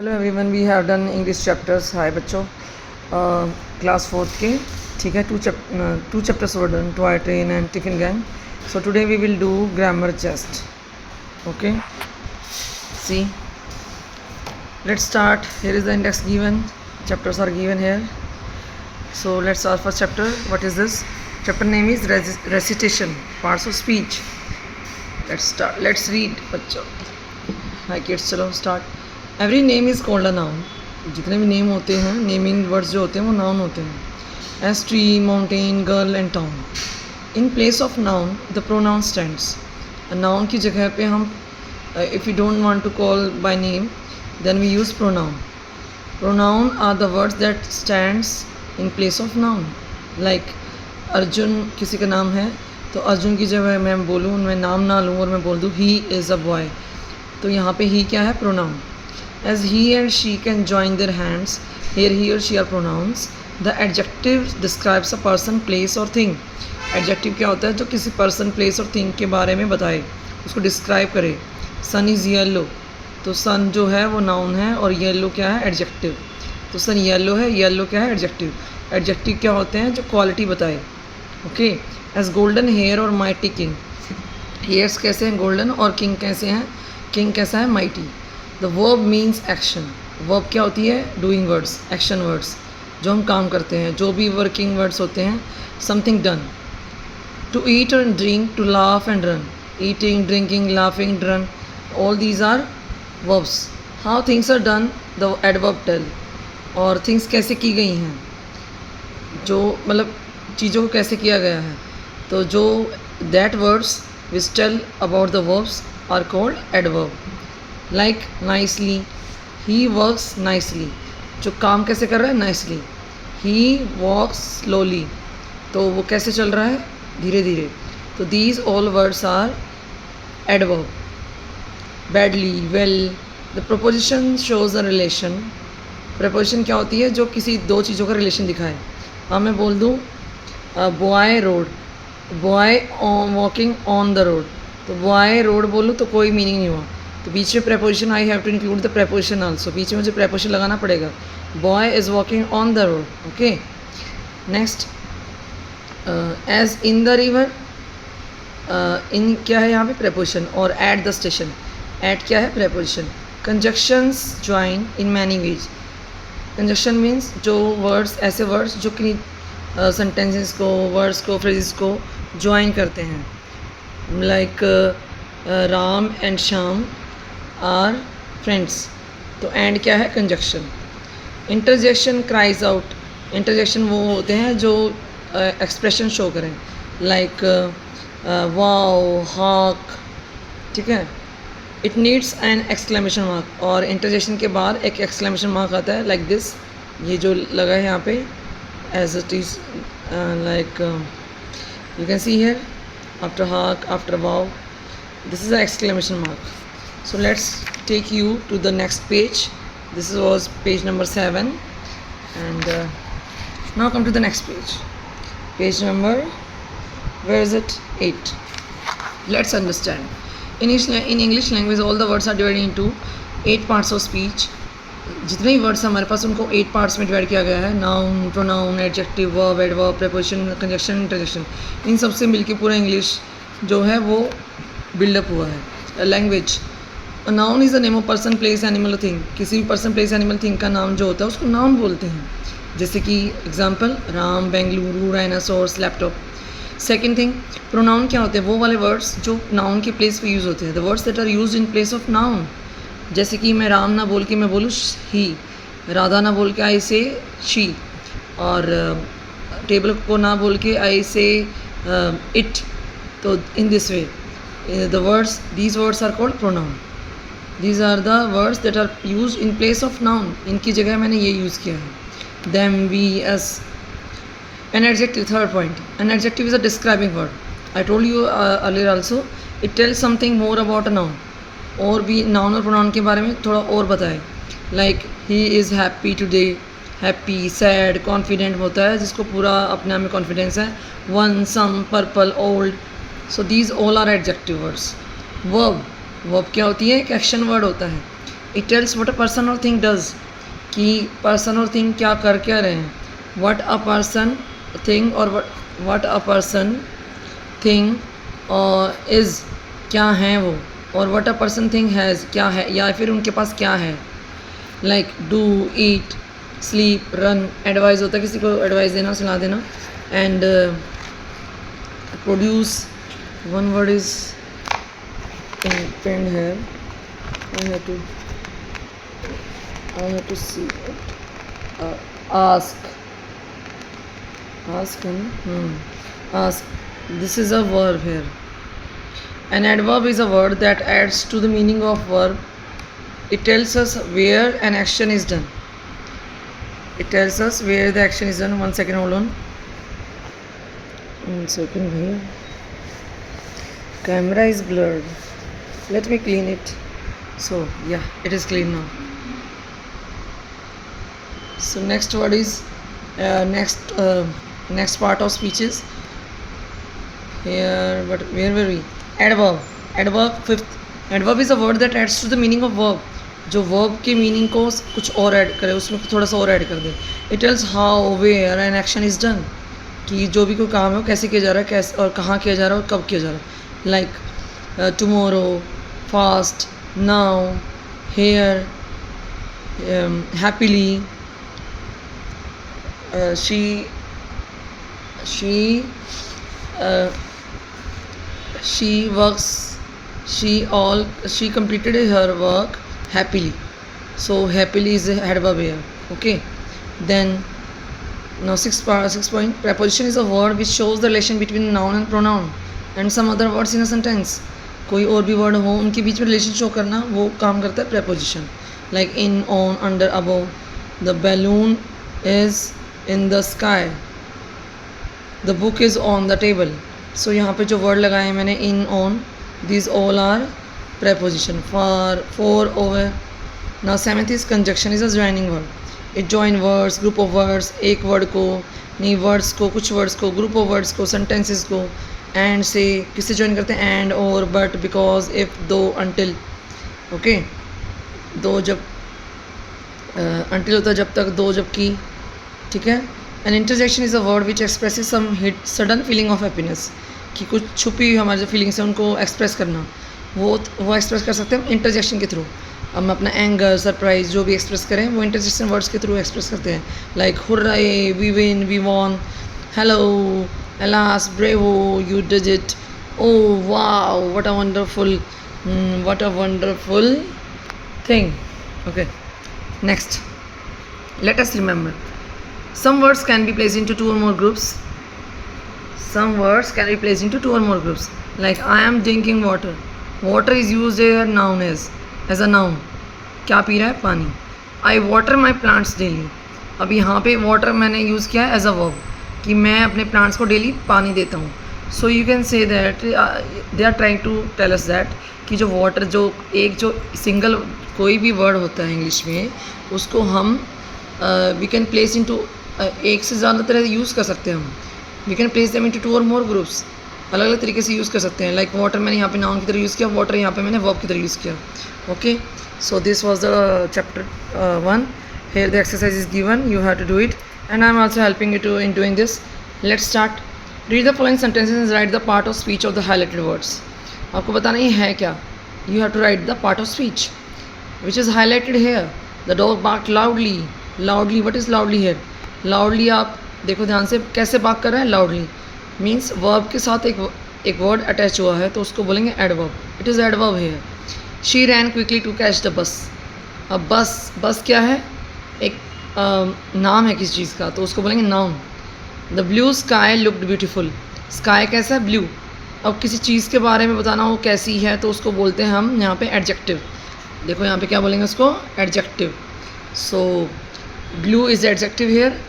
Hello everyone, we have done English chapters. Hi बच्चों, class fourth के, ठीक है। Two chapters were done, toy train and tiffin gang. So today we will do grammar test. Okay, see, let's start. Here is the index given, chapters are given here. So let's start first chapter. What is this? Chapter name is recitation, parts of speech. Let's start. Let's read बच्चों. Hi kids, चलो start. Every name is called a noun. जितने भी name होते हैं, naming words जो होते हैं वो नाउन होते हैं. As tree, mountain, girl and town. In place of noun the pronoun stands. Noun की जगह पे हम if you don't want to call by name then we use pronoun. Pronoun are the words that stands in place of noun. Like Arjun किसी का नाम है तो अर्जुन की जगह मैं बोलूँ, मैं नाम ना लूँ और मैं बोल दूँ ही इज़ अ बॉय, तो यहाँ पे ही क्या है? Pronoun. As he and she can join their hands, here he or she are pronouns. The adjective describes a person, place or thing. Adjective क्या होता है? जो किसी person, place और thing के बारे में बताए, उसको describe करे. Sun is yellow, तो sun जो है वो noun है और yellow क्या है? Adjective. तो sun yellow है, yellow क्या है? Adjective. Adjective क्या होते हैं? जो quality बताए. Okay. As golden hair और mighty king. Hairs कैसे हैं? golden. और king कैसे हैं? king कैसा है? mighty. The verb means action. Verb क्या होती है? डूइंग वर्ड्स, एक्शन वर्ड्स, जो हम काम करते हैं, जो भी वर्किंग वर्ड्स होते हैं. Something done. To eat and drink, to laugh and run. Eating, drinking, laughing, run, all these are verbs. How things are done, the adverb tell. और थिंग्स कैसे की गई हैं, जो मतलब चीज़ों को कैसे किया गया है, तो जो that words which tell about the verbs are called adverb. Like nicely, he works nicely, जो काम कैसे कर रहा है? नाइसली. ही वॉक्स स्लोली, तो वो कैसे चल रहा है? धीरे धीरे. तो these all words are adverb. Badly, well. The preposition shows a relation. Preposition क्या होती है? जो किसी दो चीज़ों का रिलेशन दिखाए. हाँ, मैं बोल दूँ boy road, boy walking on the road, तो बॉय रोड बोलूँ तो कोई मीनिंग नहीं हुआ. तो बीच में preposition, I have to include the preposition also. बीच में मुझे preposition लगाना पड़ेगा. Boy is walking on the road. Okay. Next, edge in the river. In क्या है यहाँ पे? preposition. और एट द स्टेशन, एट क्या है? preposition. Conjunctions join in many ways. Conjunction means जो वर्ड्स, ऐसे वर्ड्स जो कि सेंटेंसेस को, वर्ड्स को, फ्रेजेस को ज्वाइन करते हैं. Like Ram and Shyam are friends, तो एंड क्या है? Conjunction. Interjection, cries out. Interjection वो होते हैं जो एक्सप्रेशन शो करें, लाइक वाओ, हाक, ठीक है. It needs an exclamation mark, और इंटरजेक्शन के बाद एक एक्सक्लेमेशन मार्क आता है, लाइक दिस, ये जो लगा है यहाँ पे, as it is like you can see here, after hark, after wow, this is the exclamation mark. So let's take you to the next page. This was page number 7, and now come to the next page. Page number, where is it? 8. Let's understand. In English language, all the words are divided into 8 parts of speech. जितने भी words हमारे पास उनको 8 parts में divide किया गया है. Noun, pronoun, adjective, verb, adverb, preposition, conjunction, interjection. इन सबसे मिलके पूरा इंग्लिश जो है वो बिल्डअप हुआ है. Language. Noun is the name of person, place, animal, thing. किसी भी पर्सन, प्लेस, एनिमल, थिंग का नाम जो होता है उसको नाउन बोलते हैं. जैसे कि example, Ram, Bengaluru, dinosaurs, laptop. Second thing, pronoun क्या होते हैं? वो वाले वर्ड्स जो नाउन के प्लेस पे यूज़ होते हैं. The words that are used in place of noun. जैसे कि मैं राम ना बोल के मैं बोलूँ ही, राधा ना बोल के आई से शी, और टेबल को ना बोल के आई से इट. तो in this way the words, these words are called pronoun. These are the words that are used in place of noun. इनकी जगह मैंने ये यूज़ किया है. them, we, us. An adjective, third point. An adjective is a describing word. I told you earlier also, it tells something more about a noun. और भी noun और pronoun के बारे में थोड़ा और बताए. like he is happy today. happy, sad, confident होता है जिसको पूरा अपने आप में confidence है. one, some, purple, old. So these all are adjective words. Verb. Verb क्या होती है? एक एक्शन वर्ड होता है. It tells what a person और थिंग डज, कि पर्सन और थिंग क्या कर क्या रहे हैं. व्हाट अ पर्सन थिंग और what a person thing is, क्या हैं वो, और what a person thing has, क्या है या फिर उनके पास क्या है. Like do, eat, sleep, run. Advice होता है किसी को एडवाइस देना, सलाह देना. And produce, one word is पेंड है. I have to see it. Ask. Ask him. Ask. This is a verb here. An adverb is a word that adds to the meaning of verb. It tells us where an action is done. It tells us where the action is done. 1 second, hold on. 1 second, bhaiya. Camera is blurred. Let me clean it. So yeah, it is clean now. So next word is next part of speech is here. But where were we? Adverb. Adverb, fifth. Adverb is a word that adds to the meaning of verb. जो verb के meaning को कुछ और add करे, उसमें थोड़ा सा और ऐड कर दे. It tells how, where an action is done. कि जो भी कोई काम है वो कैसे किया जा रहा है, कैसे और कहाँ किया जा रहा है और कब किया जा रहा है. Like tomorrow, fast, now, here, happily. She works. She completed her work happily. So happily is a adverb here. Okay. Then now sixth point. Preposition is a word which shows the relation between noun and pronoun and some other words in a sentence. कोई और भी word हो उनके बीच में relation show करना, वो काम करता है preposition. Like in, on, under, above. The balloon is in the sky. The book is on the table. So यहाँ पे जो वर्ड लगाए हैं मैंने, in, on, this all are preposition. For, over. Now seventh is conjunction is a joining word. It join words, group of words, एक word को, नहीं words को, कुछ वर्ड्स को, ग्रुप ऑफ वर्ड्स को, सेंटेंसेस को. एंड से किससे ज्वाइन करते हैं? एंड, और, बट, बिकॉज, इफ, दो, अंटिल. ओके. दो जब अंटिल होता है जब तक, दो जब की. ठीक है. An interjection is a word which expresses some sudden feeling of happiness, कि कुछ छुपी हुई हमारी जो फीलिंग्स है उनको एक्सप्रेस करना, वो एक्सप्रेस कर सकते हैं हम इंटरजेक्शन के थ्रू. हम अपना एंगर, सरप्राइज जो भी एक्सप्रेस करें वो इंटरजेक्शन वर्ड्स के थ्रू एक्सप्रेस करते हैं. Like hurray, we win, we won, hello, alas, bravo, you did it, oh wow, what a wonderful thing. Okay, next, let us remember, some words can be placed into two or more groups. Like I am drinking water. Water is used here noun as a noun. क्या P रहा है? पानी. I water my plants daily. अब यहाँ पे water मैंने use किया है एज अ वर्ब, कि मैं अपने प्लांट्स को डेली पानी देता हूँ. So you can say that they are trying to tell us that कि जो वाटर, जो सिंगल कोई भी वर्ड होता है इंग्लिश में, उसको हम वी कैन प्लेस इनटू, एक से ज़्यादा तरह यूज़ कर सकते हैं हम. We can place them into 2 or more groups. अलग अलग तरीके से यूज़ कर सकते हैं. लाइक वाटर मैंने यहाँ पे नाउन की तरह यूज़ किया, वाटर यहाँ पे मैंने वर्ब की तरह यूज़ किया. Okay. So this was the chapter 1. Here the exercise is given, you have to do it, and I am also helping you in doing this. Let's start. Read the following sentences and write the part of speech of the highlighted words. आपको बताना ये है क्या. You have to write the part of speech which is highlighted here. The dog barked loudly. Loudly, what is loudly here? Loudly आप देखो ध्यान से कैसे bark कर रहा है. Loudly means verb के साथ एक word attach हुआ है तो उसको बोलेंगे adverb. It is adverb here. She ran quickly to catch the bus. अब बस क्या है? एक नाम है किसी चीज़ का, तो उसको बोलेंगे noun. The blue sky looked beautiful. Sky कैसा है? ब्लू. अब किसी चीज़ के बारे में बताना हो कैसी है तो उसको बोलते हैं हम यहाँ पे एडजेक्टिव. देखो यहाँ पे क्या बोलेंगे उसको? Adjective. So blue is adjective here.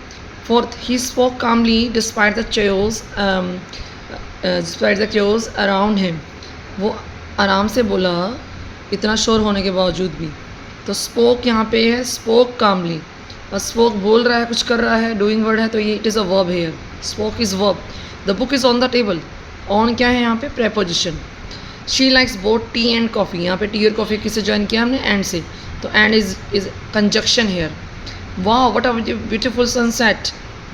Fourth, he spoke calmly despite the chaos around him. वो आराम से बोला इतना शोर होने के बावजूद भी. तो स्पोक यहाँ पे है, स्पोक कामली. और स्पोक बोल रहा है, कुछ कर रहा है, डूइंग वर्ड है, तो ये it is a verb here. Spoke is verb. The book is on the table. On क्या है यहाँ पे? Preposition. She likes both tea and coffee. यहाँ पे टी और कॉफ़ी किससे ज्वाइन किया हमने? एंड से. तो एंड इज कंजक्शन हेयर. वाह व्हाट अ ब्यूटीफुल सनसेट.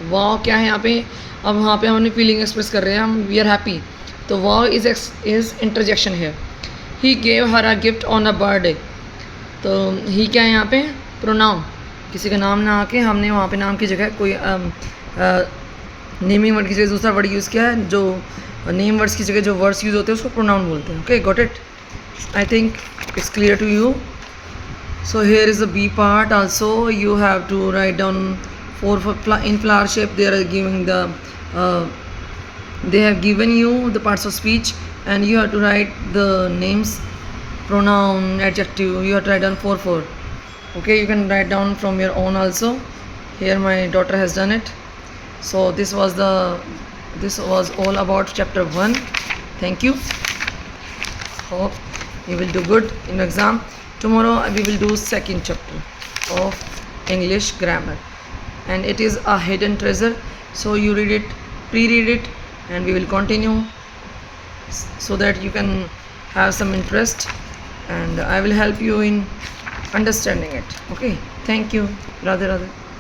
वाह क्या है यहाँ पे, अब वहाँ पे हम अपनी फीलिंग एक्सप्रेस कर रहे हैं, हम वी आर हैप्पी. तो वाह is interjection here. He gave her a gift on a birthday. तो ही क्या है यहाँ पे, प्रोनाउन. किसी का नाम ना आके हमने वहाँ पे नाम की जगह कोई नेमिंग वर्ड की जगह दूसरा वर्ड यूज़ किया है. जो नेम वर्ड्स की जगह जो वर्ड्स यूज़ होते हैं उसको प्रोनाउन बोलते हैं. Okay, got it. I think it's clear to you. So here is the B part also. You have to write down in flower shape. They are giving the they have given you the parts of speech, and you have to write the names, pronoun, adjective. You have to write down 4. Okay, you can write down from your own also. Here my daughter has done it. So this was all about chapter 1. Thank you. Hope you will do good in exam. Tomorrow we will do second chapter of English grammar, and it is a hidden treasure. So you read it, pre-read it, and we will continue so that you can have some interest, and I will help you in understanding it. Okay, thank you. Radhe Radhe.